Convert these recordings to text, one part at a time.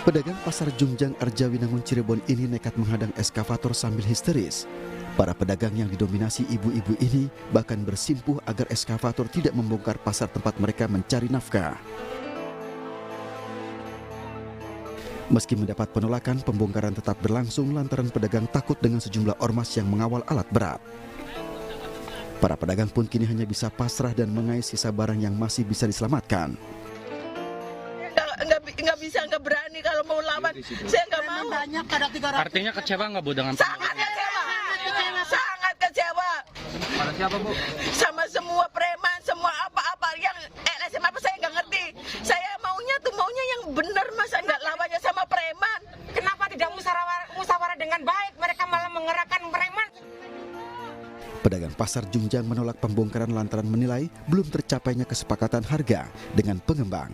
Pedagang pasar Jungjang Arjawinangun Cirebon ini nekat menghadang eskavator sambil histeris. Para pedagang yang didominasi ibu-ibu ini bahkan bersimpuh agar eskavator tidak membongkar pasar tempat mereka mencari nafkah. Meski mendapat penolakan, pembongkaran tetap berlangsung lantaran pedagang takut dengan sejumlah ormas yang mengawal alat berat. Para pedagang pun kini hanya bisa pasrah dan mengais sisa barang yang masih bisa diselamatkan. Nggak berani kalau mau lawan. Saya nggak mau. Artinya kecewa nggak Bu dengan sangat kecewa. Sangat kecewa. Pada siapa Bu? Sama semua preman, semua apa-apa yang LSM apa saya nggak ngerti. Saya maunya yang benar, masa nggak lawannya sama preman. Kenapa tidak musyawarah dengan baik? Mereka malah mengerahkan preman. Pedagang pasar Jungjang menolak pembongkaran lantaran menilai belum tercapainya kesepakatan harga dengan pengembang.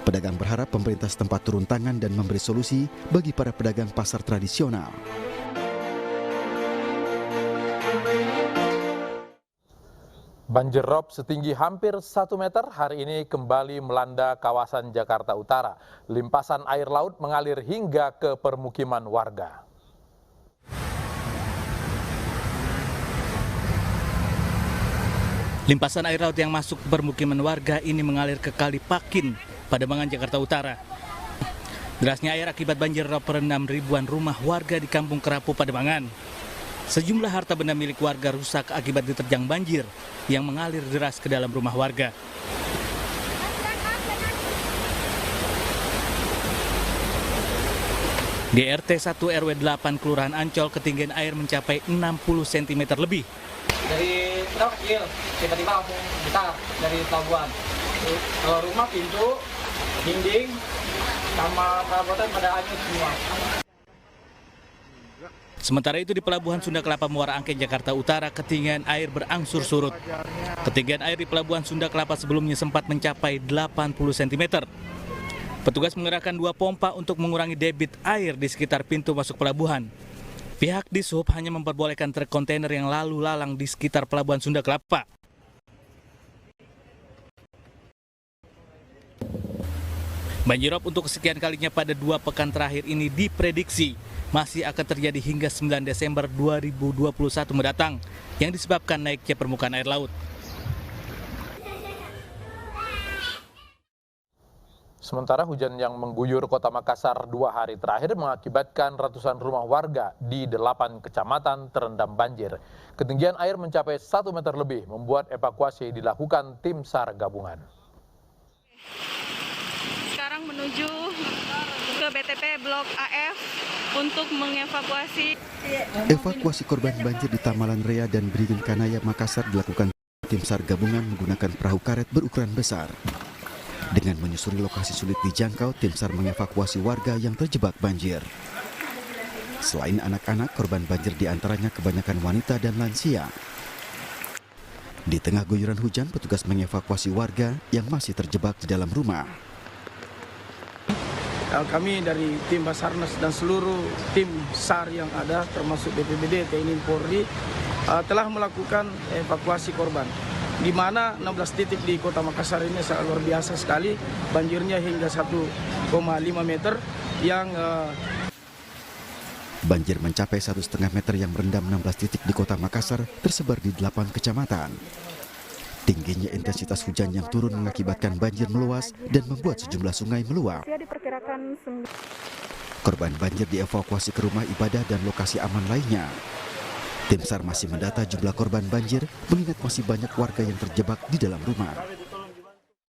Pedagang berharap pemerintah setempat turun tangan dan memberi solusi bagi para pedagang pasar tradisional. Banjir rob setinggi hampir 1 meter hari ini kembali melanda kawasan Jakarta Utara. Limpasan air laut mengalir hingga ke permukiman warga. Limpasan air laut yang masuk ke permukiman warga ini mengalir ke Kali Pakin, Pademangan, Jakarta Utara. Derasnya air akibat banjir rob merendam ribuan rumah warga di Kampung Kerapu, Pademangan. Sejumlah harta benda milik warga rusak akibat diterjang banjir yang mengalir deras ke dalam rumah warga. Di RT 1 RW 8 Kelurahan Ancol, ketinggian air mencapai 60 cm lebih. Dari kecil, tiba-tiba langsung besar dari pelabuhan. Kalau rumah, pintu, dinding, sama perabotan pada hanyut semua. Sementara itu di Pelabuhan Sunda Kelapa Muara Angke, Jakarta Utara, ketinggian air berangsur surut. Ketinggian air di Pelabuhan Sunda Kelapa sebelumnya sempat mencapai 80 cm. Petugas mengerahkan 2 pompa untuk mengurangi debit air di sekitar pintu masuk pelabuhan. Pihak Dishub hanya memperbolehkan truk kontainer yang lalu lalang di sekitar Pelabuhan Sunda Kelapa. Banjirop untuk kesekian kalinya pada 2 pekan terakhir ini diprediksi masih akan terjadi hingga 9 Desember 2021 mendatang yang disebabkan naiknya permukaan air laut. Sementara hujan yang mengguyur kota Makassar 2 hari terakhir mengakibatkan ratusan rumah warga di 8 kecamatan terendam banjir. Ketinggian air mencapai 1 meter lebih, membuat evakuasi dilakukan tim SAR gabungan. Sekarang menuju ke BTP Blok AF untuk mengevakuasi. Evakuasi korban banjir di Tamalan Rea dan Beringin Kanaya, Makassar dilakukan tim SAR gabungan menggunakan perahu karet berukuran besar. Dengan menyusuri lokasi sulit dijangkau, tim SAR mengevakuasi warga yang terjebak banjir. Selain anak-anak, korban banjir diantaranya kebanyakan wanita dan lansia. Di tengah guyuran hujan, petugas mengevakuasi warga yang masih terjebak di dalam rumah. Kami dari tim Basarnas dan seluruh tim SAR yang ada, termasuk BPBD, TNI, Polri, telah melakukan evakuasi korban. Di mana 16 titik di kota Makassar ini sangat luar biasa sekali, banjirnya hingga 1,5 meter yang Banjir mencapai 1,5 meter yang merendam 16 titik di kota Makassar tersebar di 8 kecamatan. Tingginya intensitas hujan yang turun mengakibatkan banjir meluas dan membuat sejumlah sungai meluap. Korban banjir dievakuasi ke rumah ibadah dan lokasi aman lainnya. Tim SAR masih mendata jumlah korban banjir mengingat masih banyak warga yang terjebak di dalam rumah.